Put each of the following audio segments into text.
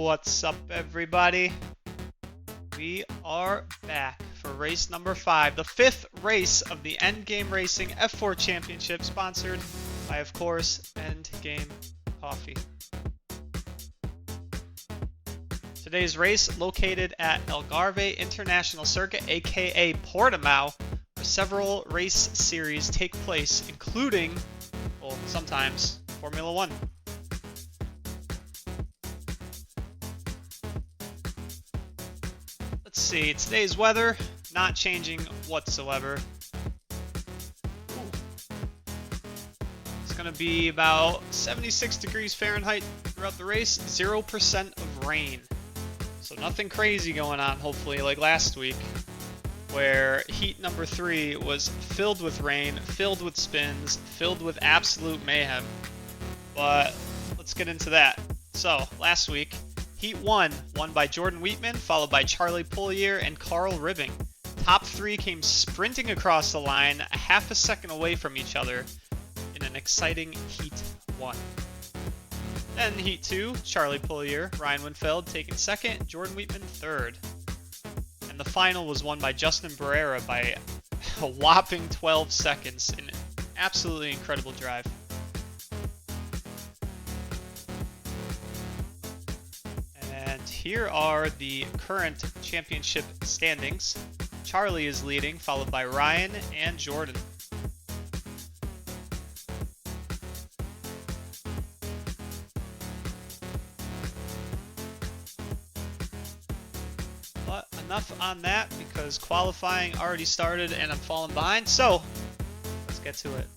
What's up, everybody? We are back for race number 5, the 5th race of the Endgame Racing F4 Championship, sponsored by, of course, Endgame Coffee. Today's race located at Algarve International Circuit, aka Portimao, where several race series take place, including, well, sometimes, Formula 1. Let's see, today's weather, not changing whatsoever. It's going to be about 76 degrees Fahrenheit throughout the race, 0% of rain. So nothing crazy going on, hopefully, like last week, where heat number 3 was filled with rain, filled with spins, filled with absolute mayhem. But let's get into that. So, last week, Heat 1 won by Jordan Wheatman, followed by Charlie Poulier and Carl Ribbing. Top 3 came sprinting across the line, a half a second away from each other in an exciting Heat 1. Then Heat 2, Charlie Poulier, Ryan Winfeld taking second, Jordan Wheatman third. And the final was won by Justin Barrera by a whopping 12 seconds in an absolutely incredible drive. And here are the current championship standings. Charlie is leading, followed by Ryan and Jordan. But enough on that, because qualifying already started and I'm falling behind, so let's get to it.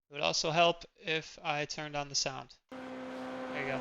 It would also help if I turned on the sound. There you go.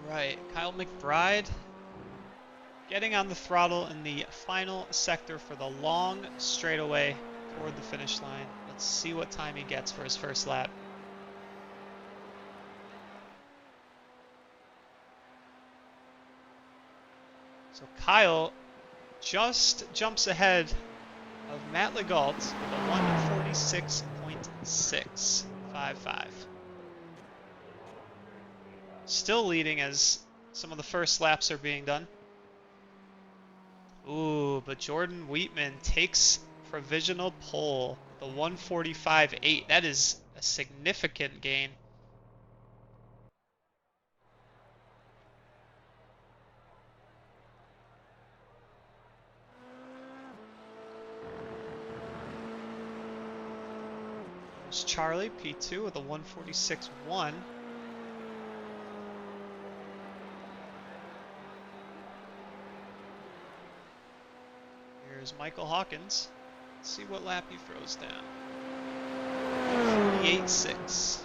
Right, Kyle McBride getting on the throttle in the final sector for the long straightaway toward the finish line. Let's see what time he gets for his first lap. So Kyle just jumps ahead of Matt Legault with a 146.655. Still leading as some of the first laps are being done. Ooh, but Jordan Wheatman takes provisional pole, the 145.8. That is a significant gain. There's Charlie, P2 with a 146.1. Here's Michael Hawkins. Let's see what lap he throws down. 48.6.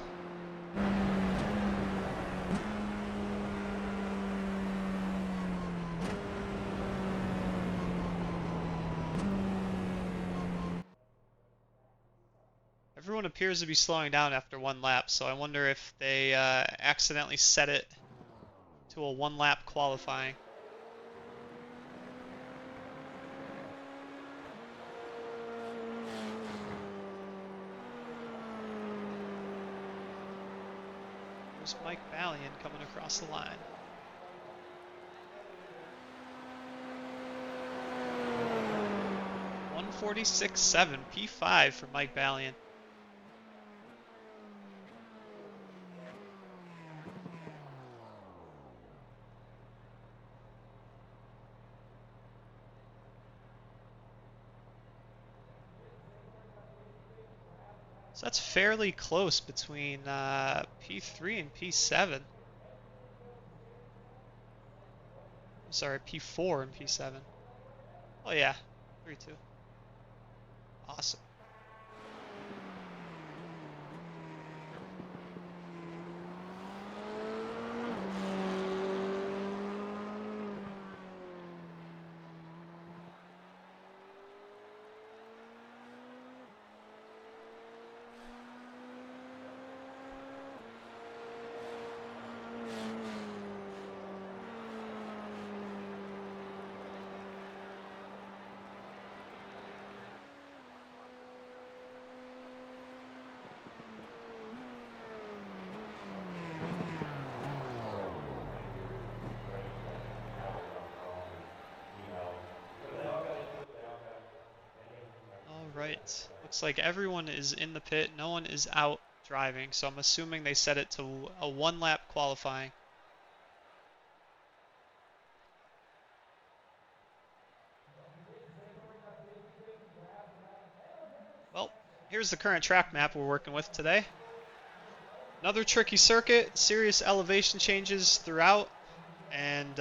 Everyone appears to be slowing down after one lap, so I wonder if they accidentally set it to a one-lap qualifying. There's Mike Ballion coming across the line. .146.7, P5 for Mike Ballion. So that's fairly close between P3 and P7. I'm sorry, P4 and P7. Oh yeah, 3-2. Awesome. All right. Looks like everyone is in the pit. No one is out driving, so I'm assuming they set it to a one-lap qualifying. Well, here's the current track map we're working with today. Another tricky circuit, serious elevation changes throughout, and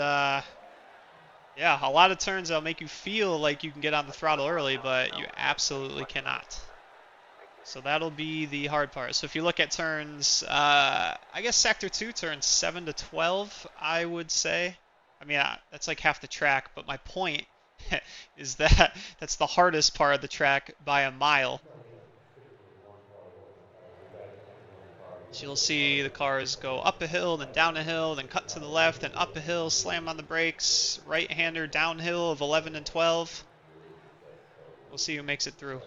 yeah, a lot of turns that'll make you feel like you can get on the throttle early, but you absolutely cannot. So that'll be the hard part. So if you look at turns, I guess Sector 2, turns 7 to 12, I would say. I mean, that's like half the track, but my point is that that's the hardest part of the track by a mile. So you'll see the cars go up a hill, then down a hill, then cut to the left, then up a hill, slam on the brakes, right-hander downhill of 11 and 12. We'll see who makes it through.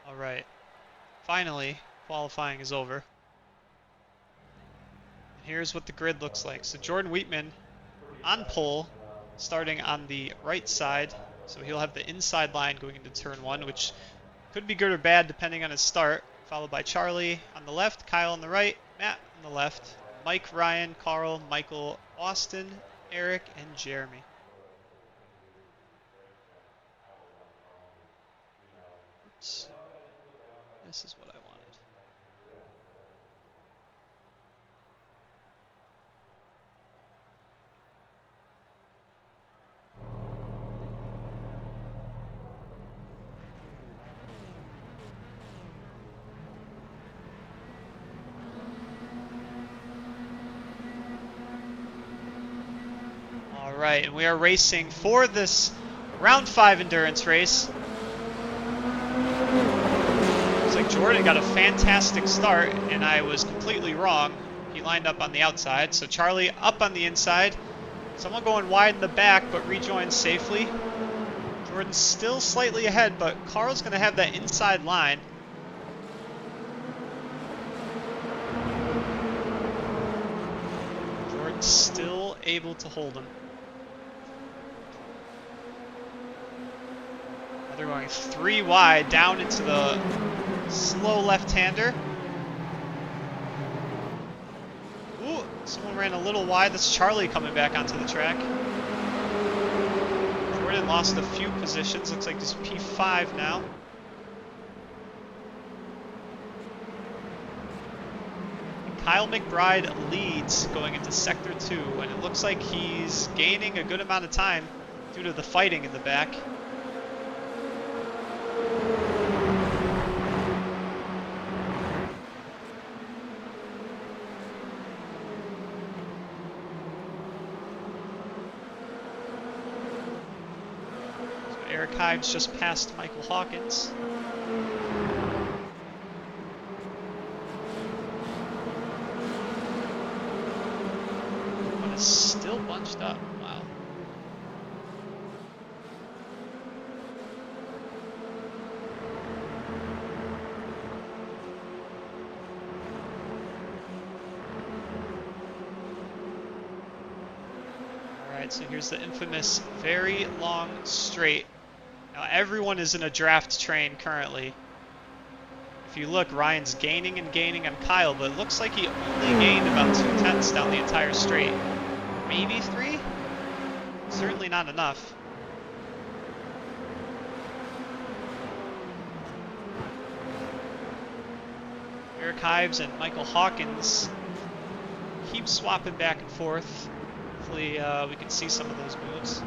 All right. Finally, qualifying is over. And here's what the grid looks like. So Jordan Wheatman on pole, starting on the right side. So he'll have the inside line going into turn 1, which could be good or bad depending on his start. Followed by Charlie on the left, Kyle on the right, Matt on the left, Mike, Ryan, Carl, Michael, Austin, Eric, and Jeremy. Oops. This is what I wanted. All right, and we are racing for this round 5 endurance race. Looks like Jordan got a fantastic start, and I was completely wrong. He lined up on the outside, so Charlie up on the inside. Someone going wide in the back, but rejoins safely. Jordan's still slightly ahead, but Carl's going to have that inside line. Jordan's still able to hold him. Now they're going 3 wide down into the slow left-hander. Ooh, someone ran a little wide. That's Charlie coming back onto the track. Jordan lost a few positions. Looks like he's P5 now. And Kyle McBride leads going into Sector 2, and it looks like he's gaining a good amount of time due to the fighting in the back. Eric Hives just passed Michael Hawkins. But it's still bunched up. Wow. Alright, so here's the infamous very long straight. Now everyone is in a draft train currently. If you look, Ryan's gaining and gaining on Kyle, but it looks like he only gained about 2/10 down the entire straight. Maybe 3? Certainly not enough. Eric Hives and Michael Hawkins keep swapping back and forth. Hopefully we can see some of those moves.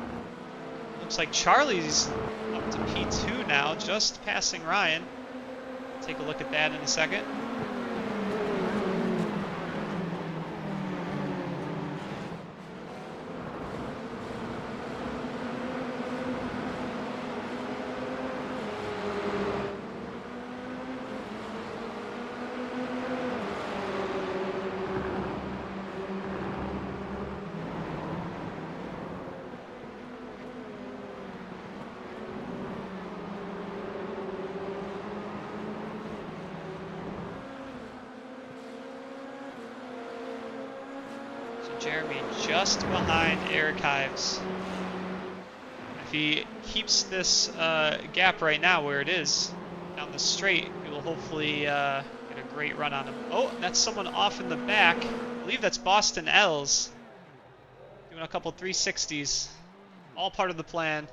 Looks like Charlie's up to P2 now, just passing Ryan. Take a look at that in a second. Jeremy just behind Eric Hives. If he keeps this gap right now where it is, down the straight, we will hopefully get a great run on him. Oh, that's someone off in the back. I believe that's Boston Els. Doing a couple 360s. All part of the plan.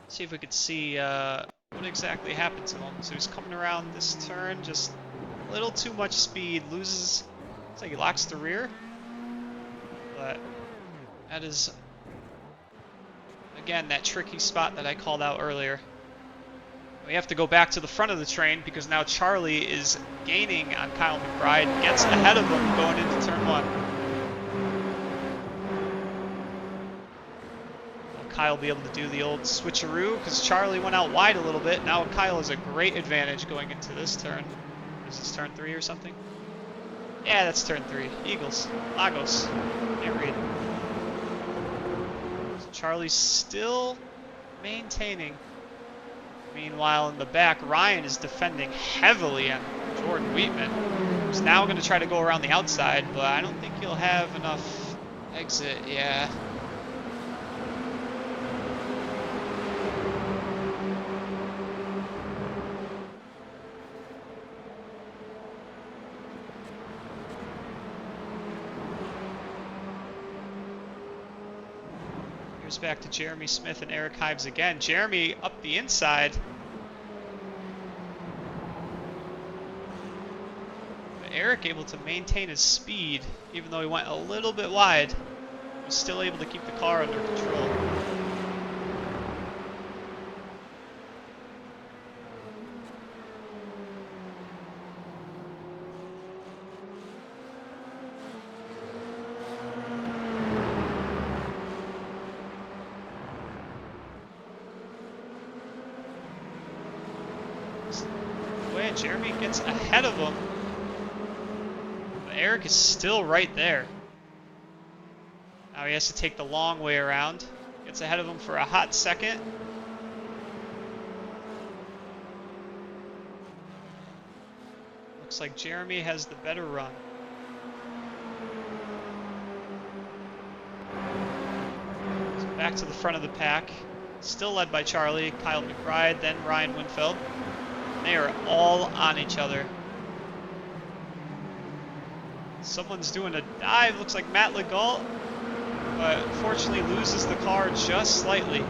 Let's see if we could see what exactly happened to him. So he's coming around this turn, just a little too much speed, loses. Looks like he locks the rear, but that is, again, that tricky spot that I called out earlier. We have to go back to the front of the train because now Charlie is gaining on Kyle McBride, gets ahead of him going into turn 1. Will Kyle be able to do the old switcheroo because Charlie went out wide a little bit. Now Kyle has a great advantage going into this turn. Is this turn 3 or something? Yeah, that's turn 3. Eagles. Lagos. Can't read. So Charlie's still maintaining. Meanwhile, in the back, Ryan is defending heavily on Jordan Wheatman, who's now going to try to go around the outside, but I don't think he'll have enough exit. Yeah. Here's back to Jeremy Smith and Eric Hives again. Jeremy up the inside. Eric able to maintain his speed, even though he went a little bit wide. He was still able to keep the car under control. Way Jeremy gets ahead of him. Eric is still right there. Now he has to take the long way around. Gets ahead of him for a hot second. Looks like Jeremy has the better run. So back to the front of the pack. Still led by Charlie, Kyle McBride, then Ryan Winfeld. They are all on each other. Someone's doing a dive, looks like Matt Legault, but fortunately loses the car just slightly.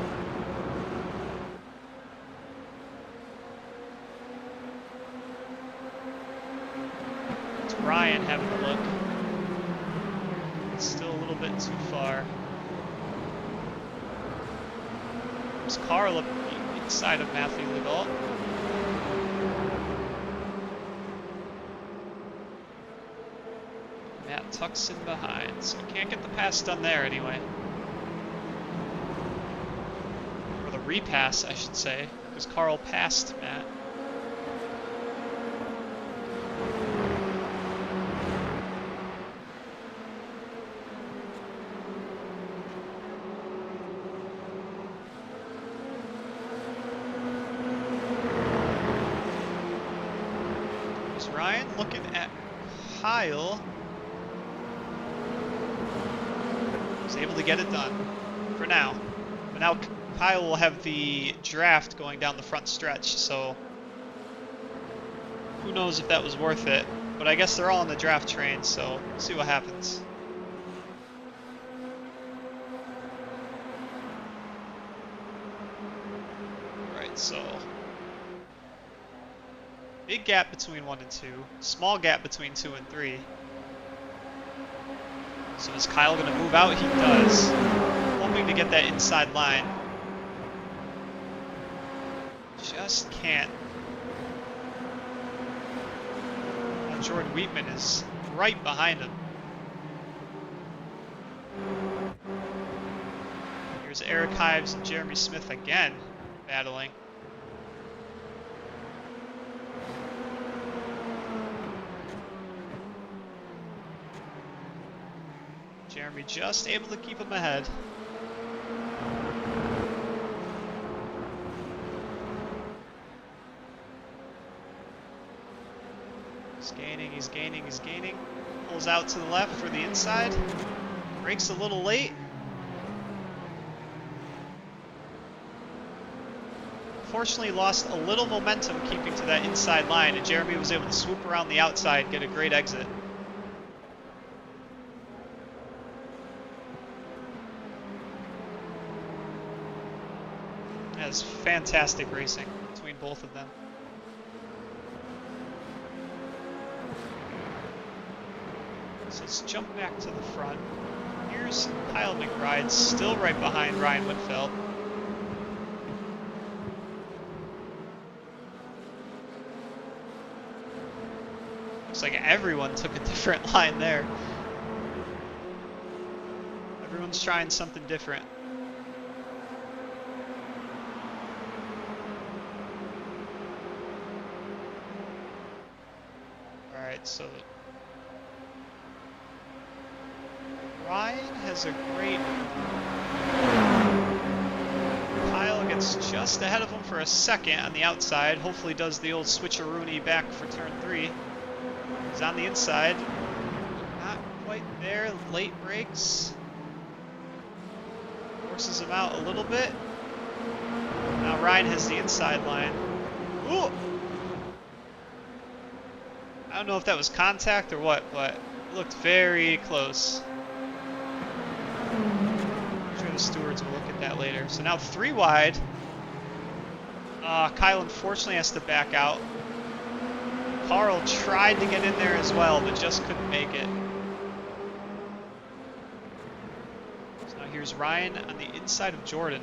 It's Ryan having a look. It's still a little bit too far. There's Carl up inside of Matthew Legault. Matt tucks in behind, so can't get the pass done there anyway. Or the repass, I should say, because Carl passed Matt. Is Ryan looking at Kyle? Able to get it done for now. But now Kyle will have the draft going down the front stretch, so who knows if that was worth it. But I guess they're all on the draft train, so we'll see what happens. Alright, so big gap between 1 and 2, small gap between 2 and 3. So is Kyle going to move out? He does. Hoping to get that inside line. Just can't. Now Jordan Wheatman is right behind him. Here's Eric Hives and Jeremy Smith again battling. Jeremy just able to keep him ahead. He's gaining, he's gaining, he's gaining. Pulls out to the left for the inside. Brakes a little late. Fortunately lost a little momentum keeping to that inside line, and Jeremy was able to swoop around the outside, get a great exit. That's fantastic racing between both of them. So let's jump back to the front. Here's Kyle McBride, still right behind Ryan Winfeld. Looks like everyone took a different line there. Everyone's trying something different. Alright, so Ryan has a great just ahead of him for a second on the outside. Hopefully does the old switcheroony back for turn 3. He's on the inside. Not quite there. Late brakes. Forces him out a little bit. Now Ryan has the inside line. Ooh! I don't know if that was contact or what, but it looked very close. I'm sure the stewards will look at that later. So now 3 wide. Kyle unfortunately has to back out. Carl tried to get in there as well, but just couldn't make it. So now here's Ryan on the inside of Jordan.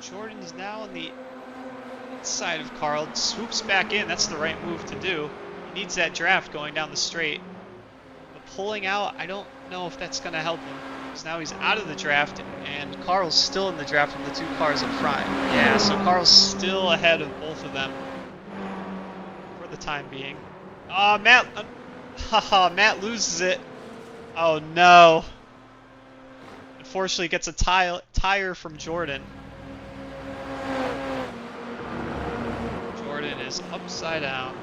Jordan is now on the inside of Carl. Swoops back in. That's the right move to do. He needs that draft going down the straight. But pulling out, I don't know if that's going to help him. Because now he's out of the draft, and Carl's still in the draft from the 2 cars up front. Yeah, so Carl's still ahead of both of them for the time being. Matt loses it. Oh, no. Unfortunately, gets a tire from Jordan. Jordan is upside down.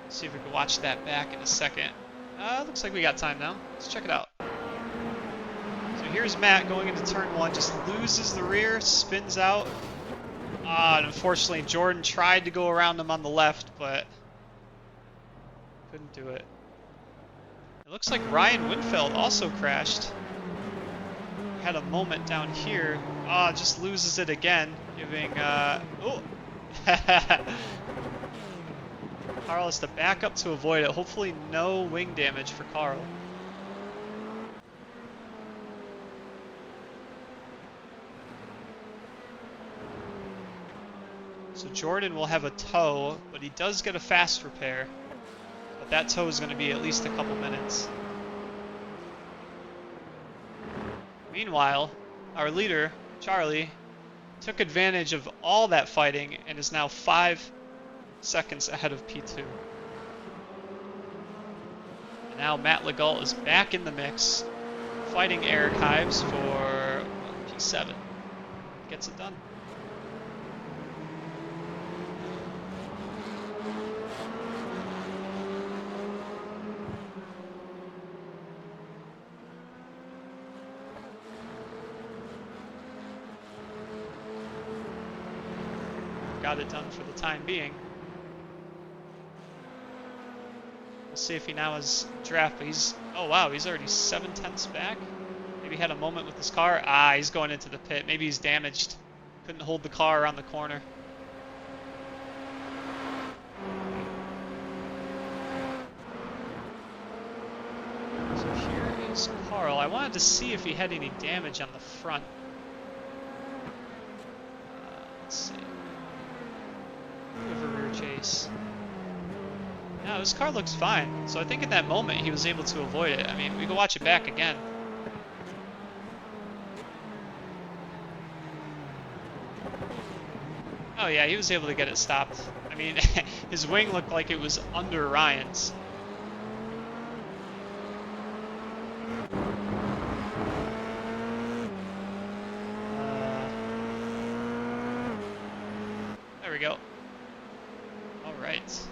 Let's see if we can watch that back in a second. Looks like we got time now. Let's check it out. So here's Matt going into turn 1, just loses the rear, spins out. And unfortunately, Jordan tried to go around him on the left, but couldn't do it. It looks like Ryan Winfeld also crashed. Had a moment down here. Just loses it again, giving, oh! Carl has to back up to avoid it. Hopefully no wing damage for Carl. So Jordan will have a tow, but he does get a fast repair. But that tow is going to be at least a couple minutes. Meanwhile, our leader, Charlie, took advantage of all that fighting and is now 5 seconds ahead of P2. And now Matt Legault is back in the mix, fighting Eric Hives for P7. Gets it done. Got it done for the time being. We'll see if he now has draft, but he's, oh wow, he's already 7/10 back. Maybe had a moment with his car. He's going into the pit. Maybe he's damaged. Couldn't hold the car around the corner. So here is Carl. I wanted to see if he had any damage on the front. Let's see. Of a rear chase. No, his car looks fine. So I think in that moment he was able to avoid it. I mean, we can watch it back again. Oh yeah, he was able to get it stopped. I mean, his wing looked like it was under Ryan's. There we go. All right.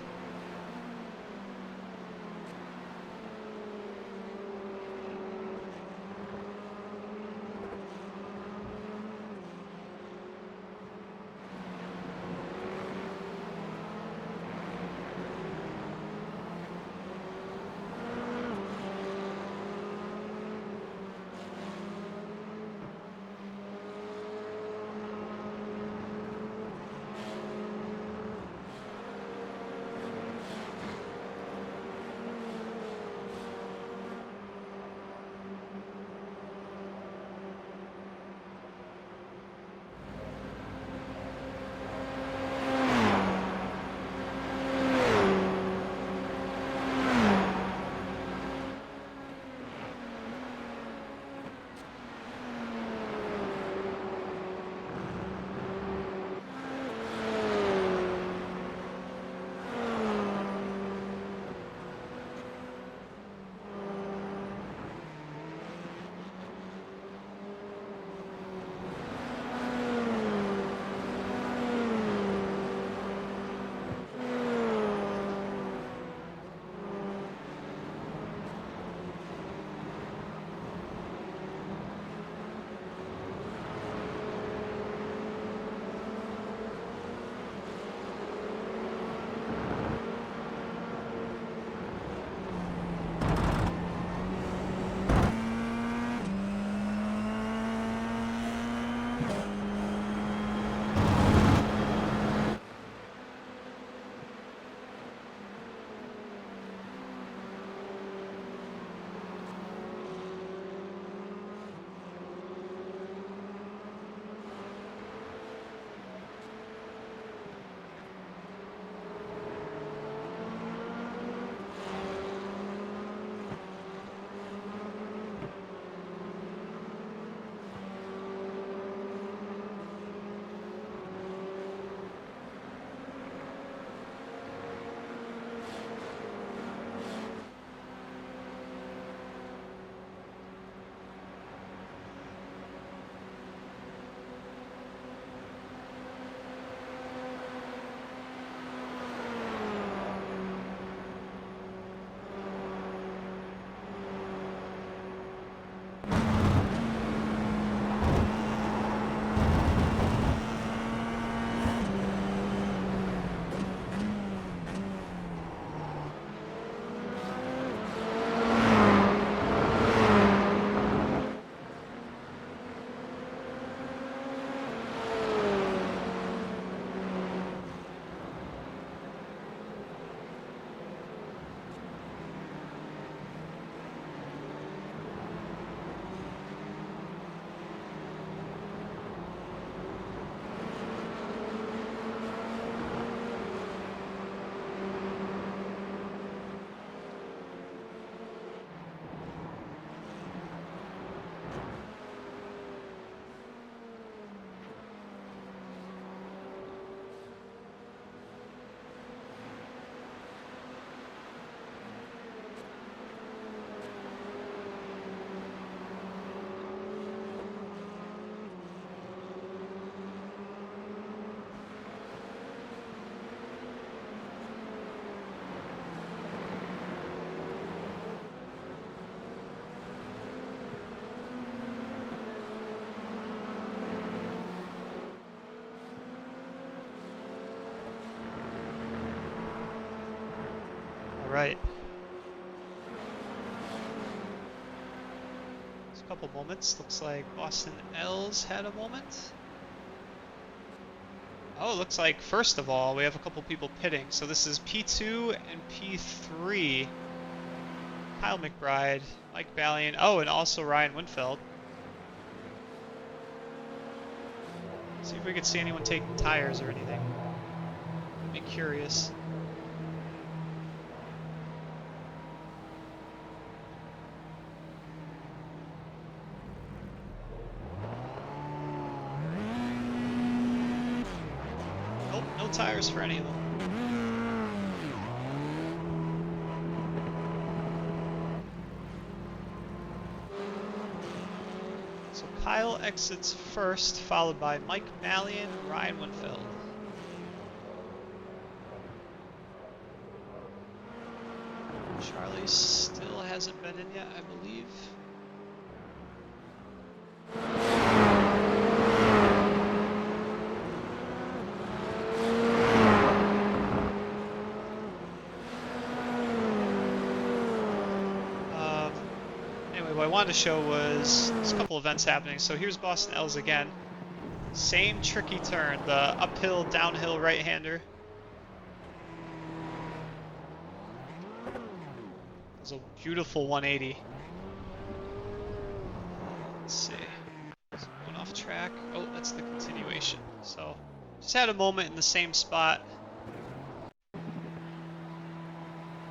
right. Just a couple moments. Looks like Boston L's had a moment. Oh, looks like, first of all, we have a couple people pitting. So this is P2 and P3. Kyle McBride, Mike Ballion. Oh, and also Ryan Winfeld. See if we could see anyone taking tires or anything. I'd be curious. Nope, no tires for any of them. So Kyle exits first, followed by Mike Ballion, Ryan Winfeld. Charlie still hasn't been in yet, I believe. Anyway, what I wanted to show was there's a couple events happening. So here's Boston L's again. Same tricky turn, the uphill, downhill right-hander. It was a beautiful 180. Let's see. So going off track. Oh, that's the continuation. So just had a moment in the same spot.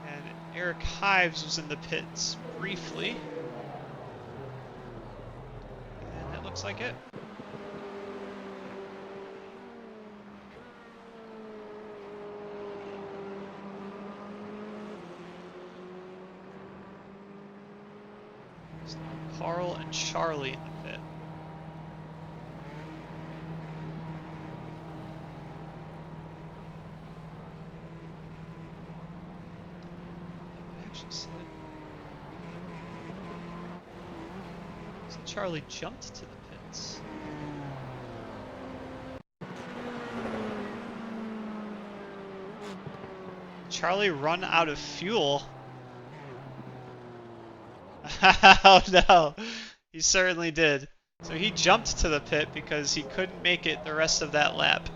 And Eric Hives was in the pits briefly. And that looks like it. So Carl and Charlie in the pit. Actually said. So Charlie jumped to the pits. Charlie run out of fuel. Oh no, he certainly did. So he jumped to the pit because he couldn't make it the rest of that lap.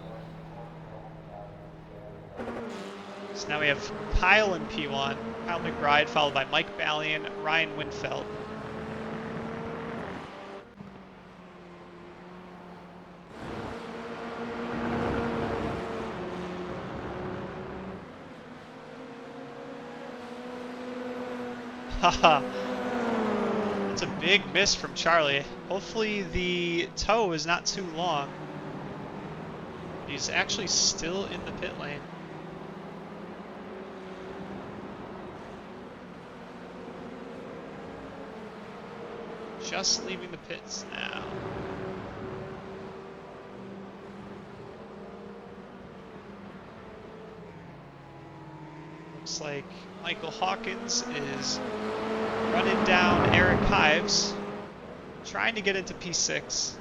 So now we have Kyle in P1, Kyle McBride, followed by Mike Ballion, Ryan Winfeld. Haha. It's a big miss from Charlie. Hopefully the toe is not too long. He's actually still in the pit lane. Just leaving the pits now. Looks like Michael Hawkins is running down Eric Hives, trying to get into P6.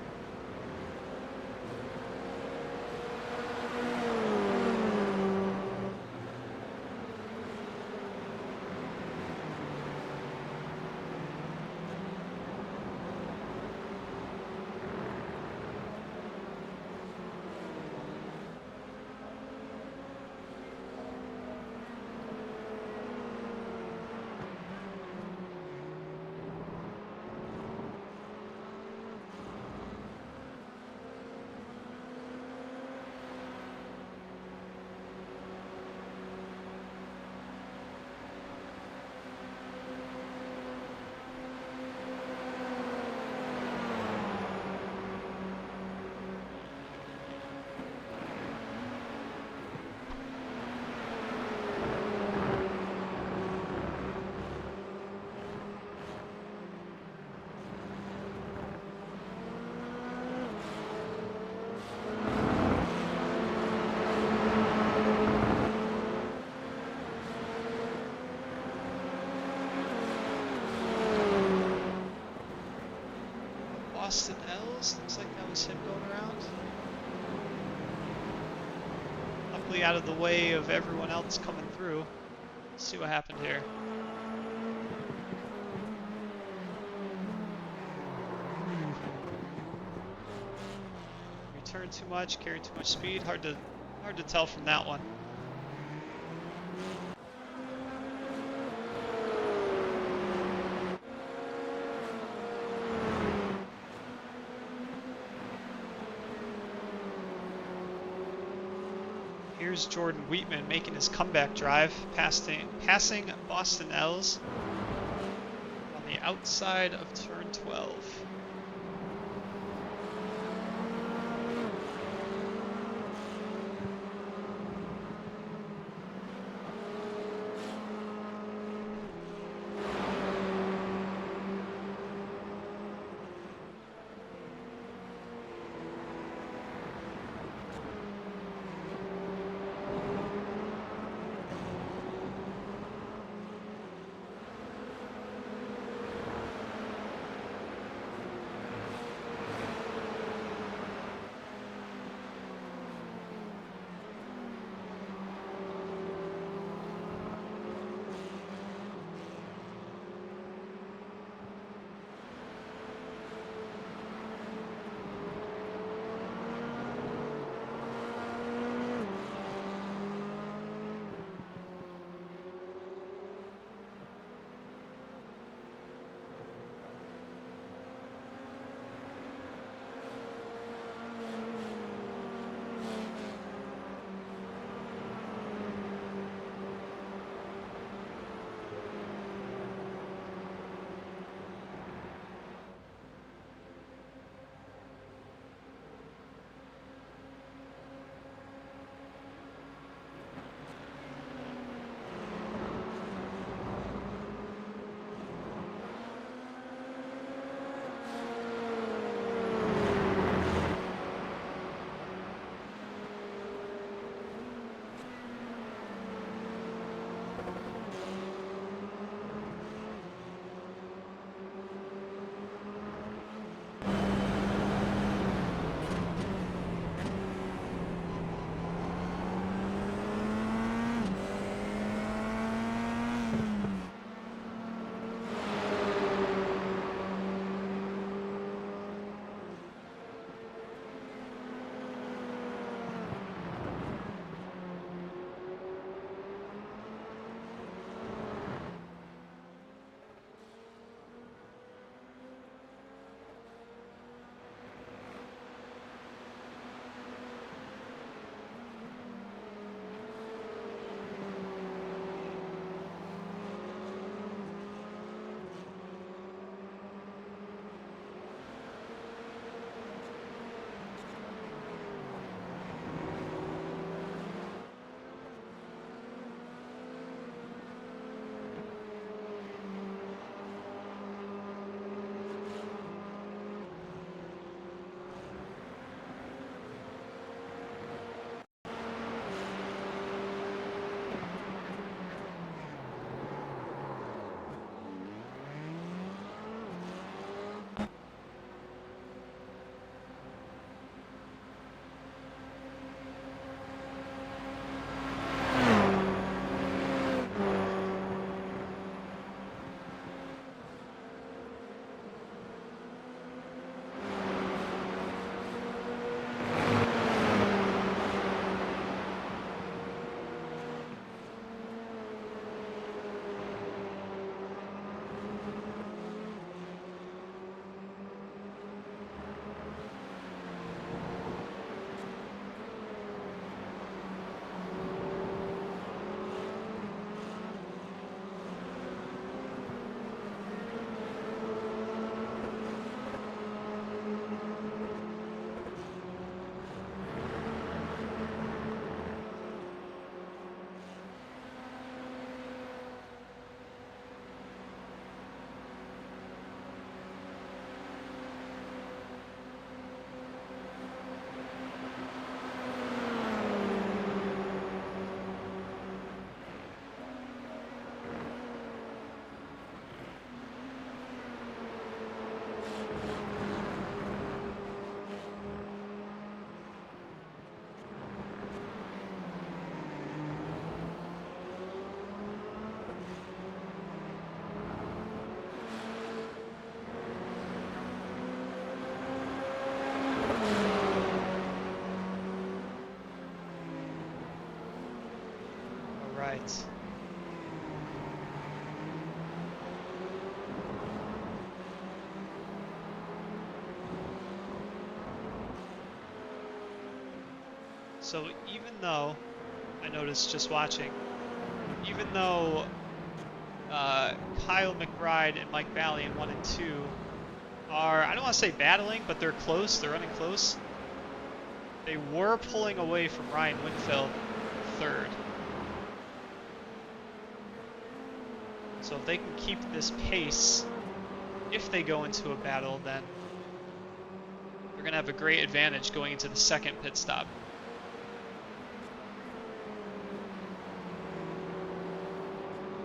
Boston L's, looks like that was him going around. Luckily out of the way of everyone else coming through. Let's see what happened here. Return too much, carry too much speed. Hard to tell from that one. Here's Jordan Wheatman making his comeback drive, passing Boston Els on the outside of turn 12. right. So even though, I noticed just watching, even though Kyle McBride and Mike Bally in 1 and 2 are, I don't want to say battling, but they're close, they're running close. They were pulling away from Ryan Winfield, 3rd. So if they can keep this pace, if they go into a battle, then they're going to have a great advantage going into the 2nd pit stop.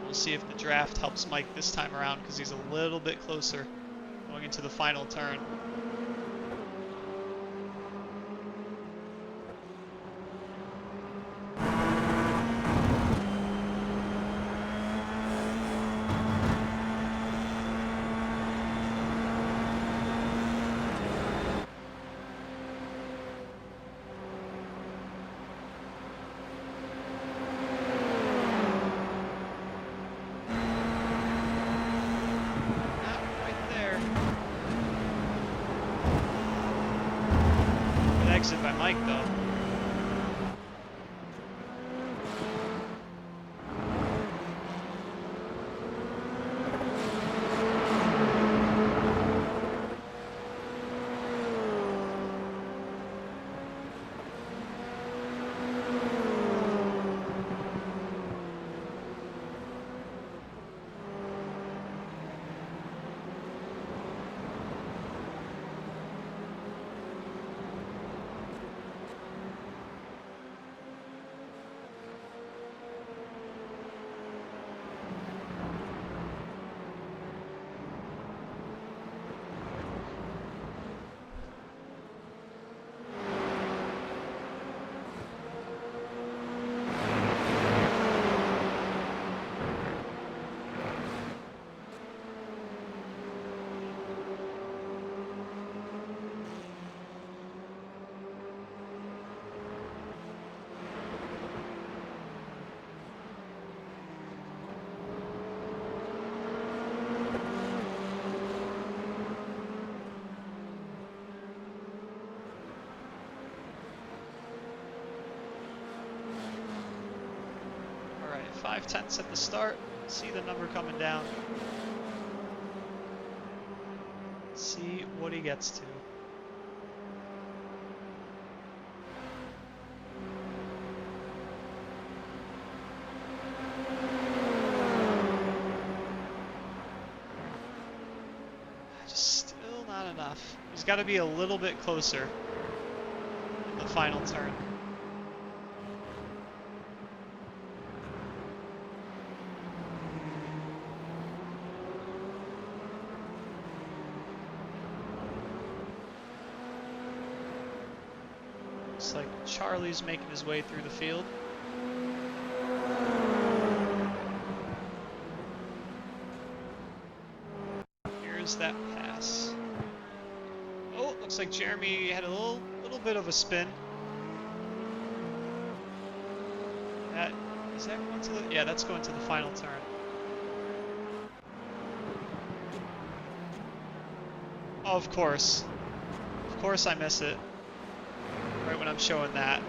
We'll see if the draft helps Mike this time around because he's a little bit closer going into the final turn. Exit by Mike, though. All right, 5/10 at the start. See the number coming down. See what he gets to. Just still not enough. He's got to be a little bit closer in the final turn. Looks like Charlie's making his way through the field. Here's that pass. Oh, looks like Jeremy had a little bit of a spin. Is that going to the? Yeah, that's going to the final turn. Oh, of course I miss it. Right when I'm showing that.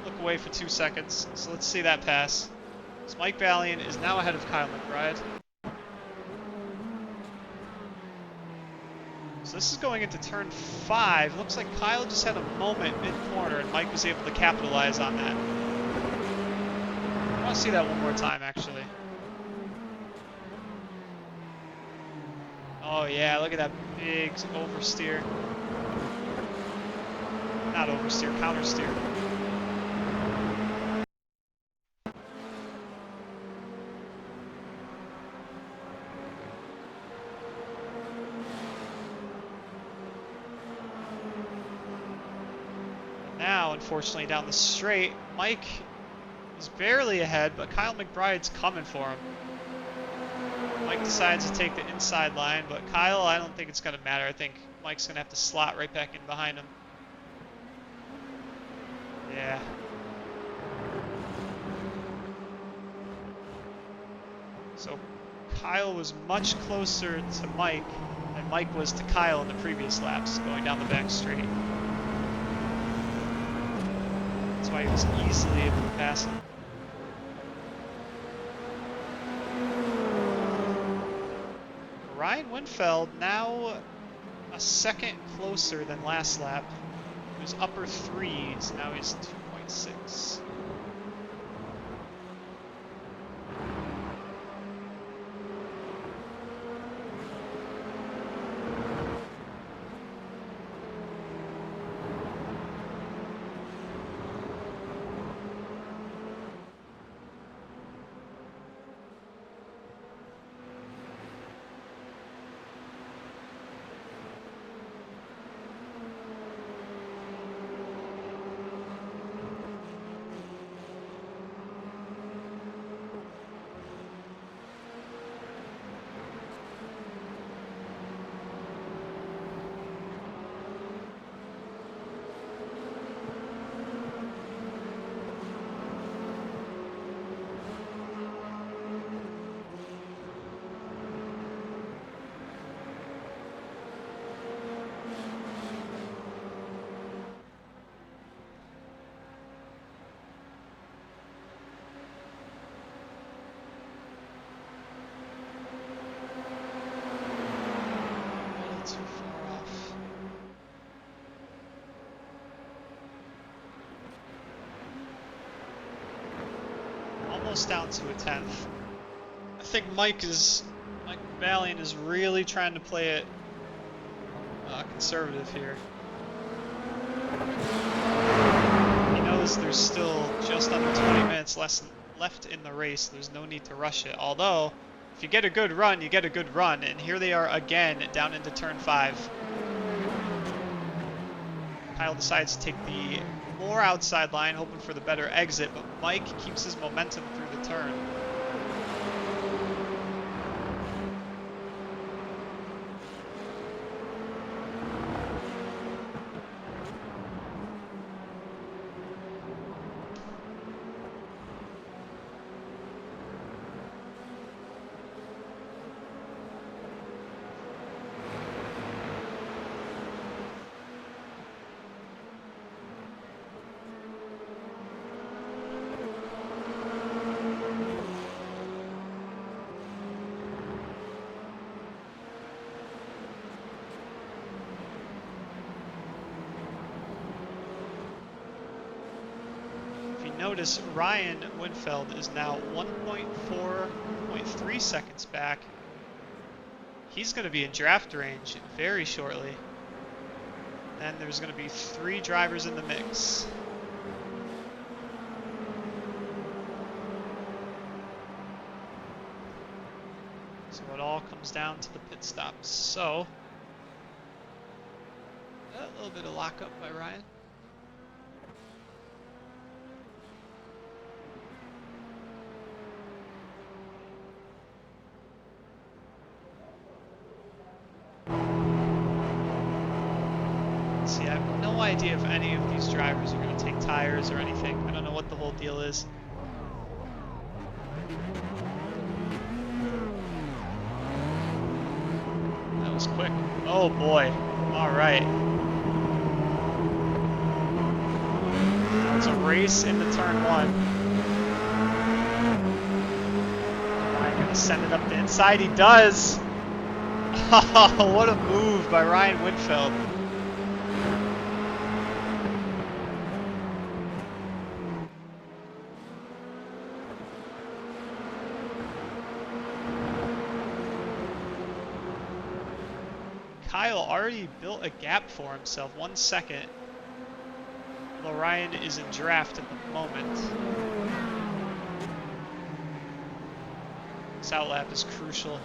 Look away for 2 seconds. So let's see that pass. So Mike Valiant is now ahead of Kyle McBride. So this is going into turn 5. Looks like Kyle just had a moment mid-corner and Mike was able to capitalize on that. I want to see that one more time, actually. Oh yeah, look at that big oversteer. Not oversteer, countersteer. Now, unfortunately, down the straight, Mike is barely ahead, but Kyle McBride's coming for him. Mike decides to take the inside line, but Kyle, I don't think it's going to matter. I think Mike's going to have to slot right back in behind him. Yeah. So Kyle was much closer to Mike than Mike was to Kyle in the previous laps, going down the back straight. That's why he was easily able to pass him. Ryan Winfeld now a second closer than last lap. He was upper threes, now he's 2.6. Almost down to a tenth. I think Mike Valiant is really trying to play it conservative here. He knows there's still just under 20 minutes left in the race. There's no need to rush it. Although, if you get a good run, you get a good run. And here they are again down into turn 5. Kyle decides to take the more outside line, hoping for the better exit, but Mike keeps his momentum through the turn. Notice Ryan Winfeld is now 1.3 seconds back. He's going to be in draft range very shortly. And there's going to be 3 drivers in the mix. So it all comes down to the pit stops. So, a little bit of lockup by Ryan. See, I have no idea if any of these drivers are going to take tires or anything. I don't know what the whole deal is. That was quick. Oh boy. All right. Now it's a race into turn 1. Am I going to send it up the inside? He does. Oh, what a move by Ryan Winfeld. Kyle already built a gap for himself, 1 second. Although Ryan is in draft at the moment. This outlap is crucial.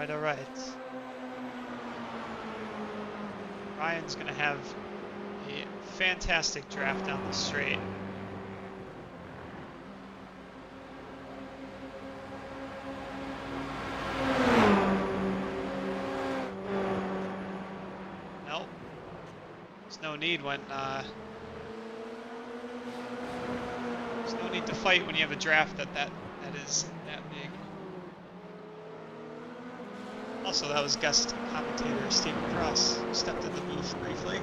Alright, alright. Ryan's gonna have a fantastic draft down the straight. Nope. There's no need when, there's no need to fight when you have a draft that is that big. Also, that was guest commentator Stephen Cross, who stepped in the booth briefly.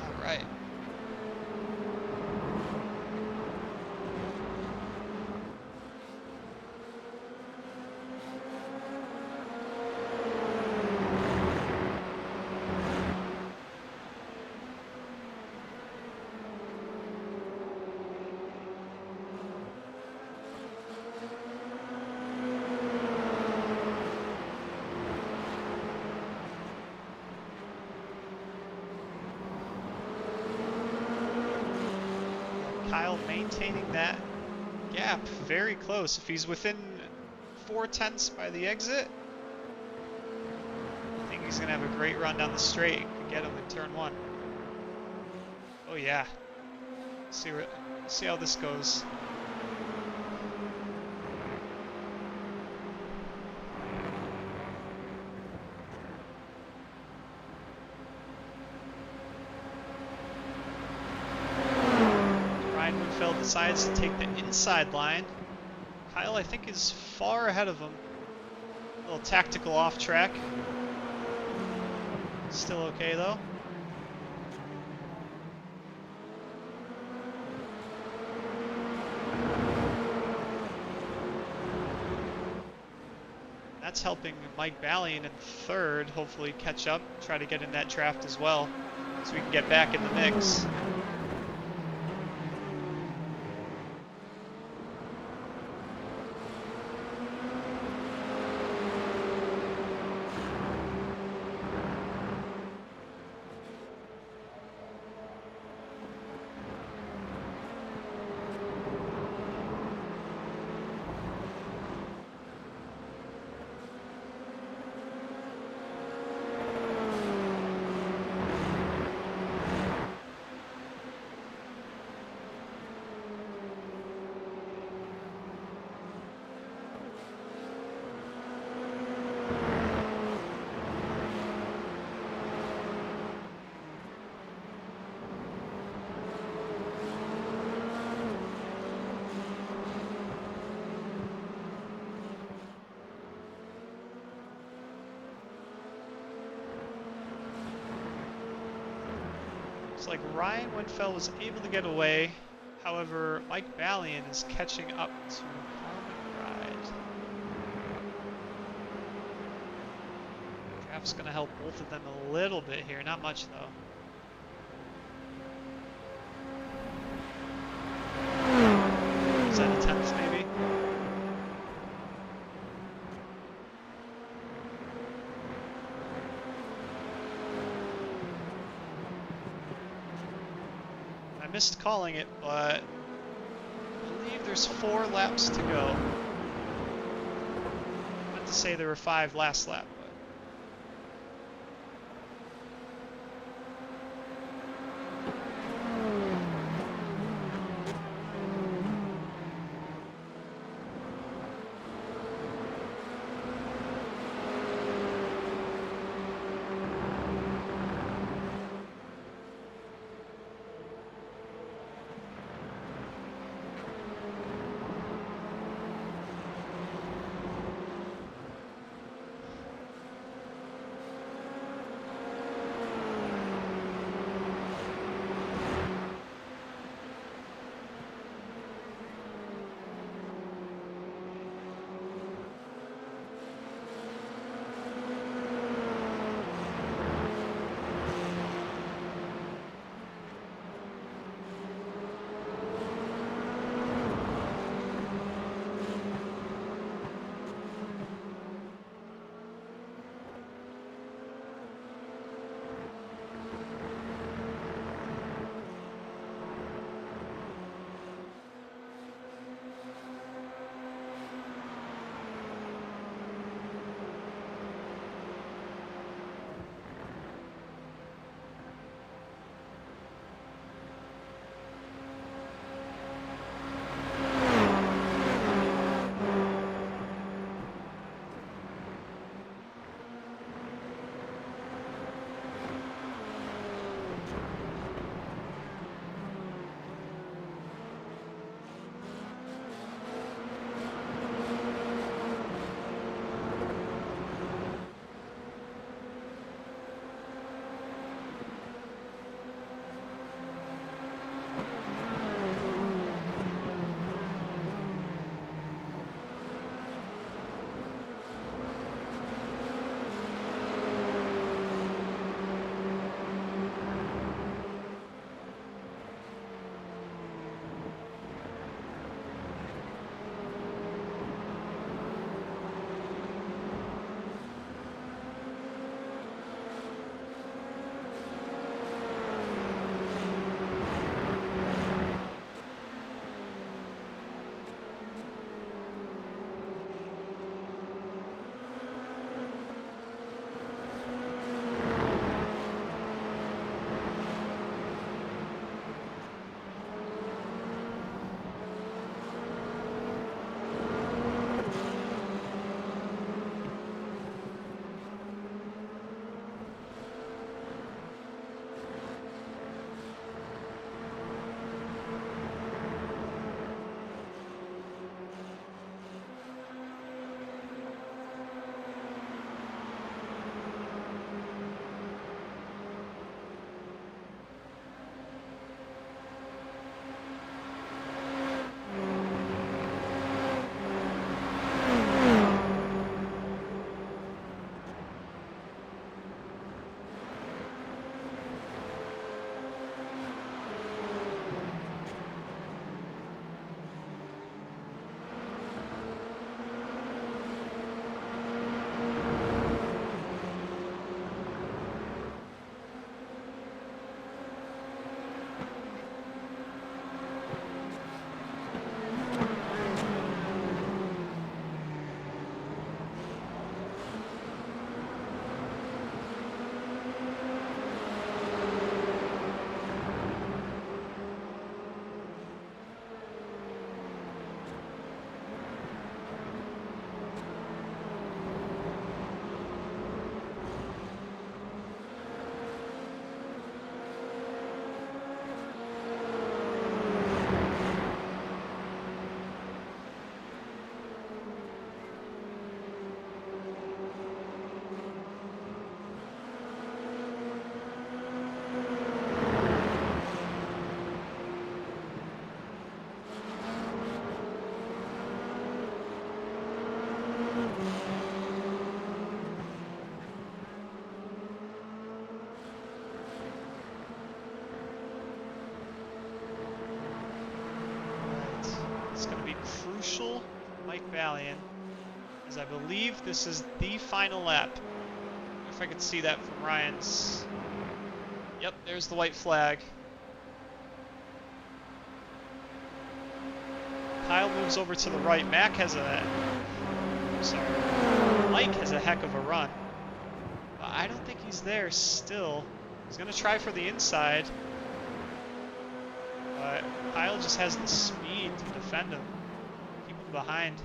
All right. Kyle maintaining that gap very close. If he's within 4/10 by the exit, I think he's gonna have a great run down the straight and could get him in turn one. Oh yeah. See how this goes. Decides to take the inside line. Kyle, I think, is far ahead of him. A little tactical off track. Still okay though. That's helping Mike Ballion in third, hopefully catch up, try to get in that draft as well, so we can get back in the mix. Looks like Ryan Winfeld was able to get away. However, Mike Ballion is catching up to Kyle McBride. Draft's going to help both of them a little bit here. Not much, though. Is that a 10th, maybe? I missed calling it, but I believe there's 4 laps to go. I meant to say there were 5 last lap, but Mike Ballion, as I believe this is the final lap. If I could see that from Ryan's. Yep, there's the white flag. Kyle moves over to the right. Mike has a heck of a run. But I don't think he's there still. He's going to try for the inside. But Kyle just has the speed to defend him. Keep him behind.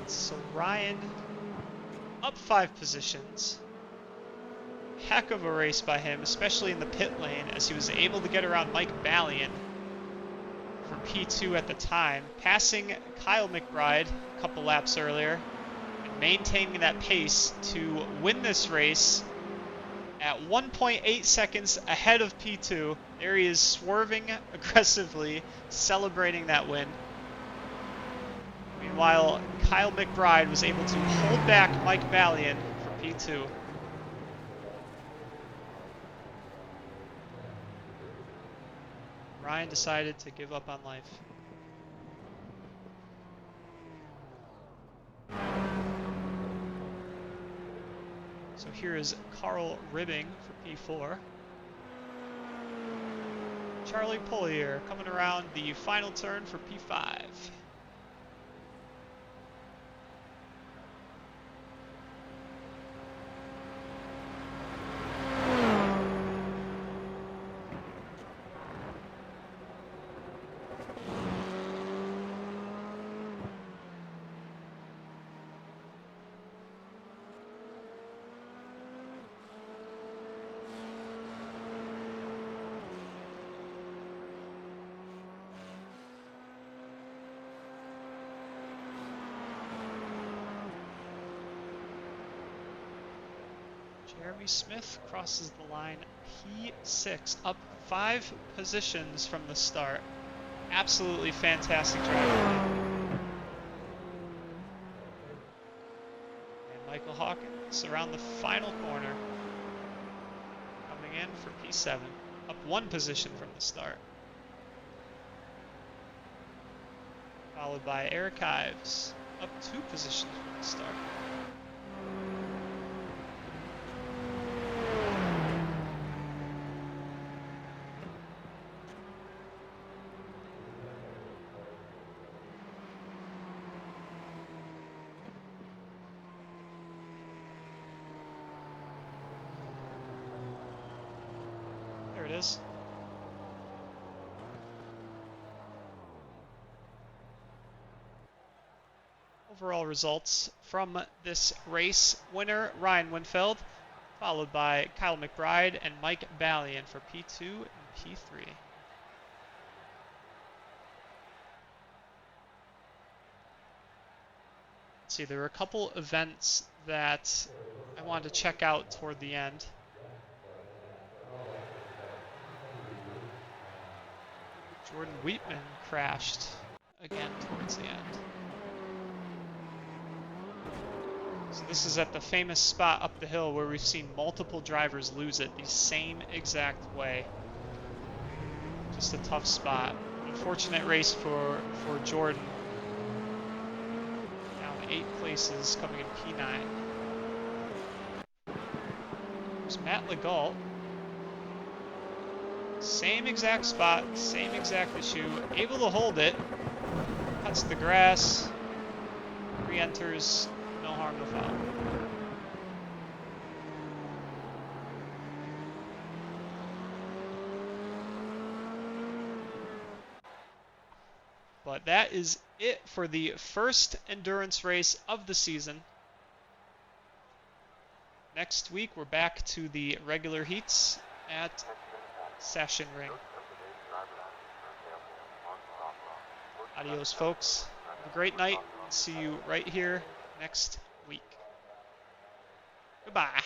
So Ryan up 5 positions. Heck of a race by him, especially in the pit lane, as he was able to get around Mike Ballion for P2 at the time, passing Kyle McBride a couple laps earlier, and maintaining that pace to win this race at 1.8 seconds ahead of P2. There he is swerving aggressively, celebrating that win. Meanwhile, Kyle McBride was able to hold back Mike Ballion for P2. Ryan decided to give up on life. So here is Carl Ribbing for P4. Charlie Pollier coming around the final turn for P5. Jeremy Smith crosses the line P6, up 5 positions from the start. Absolutely fantastic driving. And Michael Hawkins around the final corner, coming in for P7, up 1 position from the start. Followed by Eric Ives, up 2 positions from the start. There it is. Overall results from this race: winner Ryan Winfeld, followed by Kyle McBride and Mike Ballion for P2 and P3. Let's see, there were a couple events that I wanted to check out toward the end. Jordan Wheatman crashed again towards the end. So this is at the famous spot up the hill where we've seen multiple drivers lose it the same exact way. Just a tough spot. Unfortunate race for Jordan. Down 8 places, coming in P9. There's Matt Legault. Same exact spot, same exact issue. Able to hold it. Cuts the grass. Re-enters. No harm, no foul. But that is it for the first endurance race of the season. Next week, we're back to the regular heats at Sachsenring. Adios, folks. Have a great night. See you right here next week. Goodbye.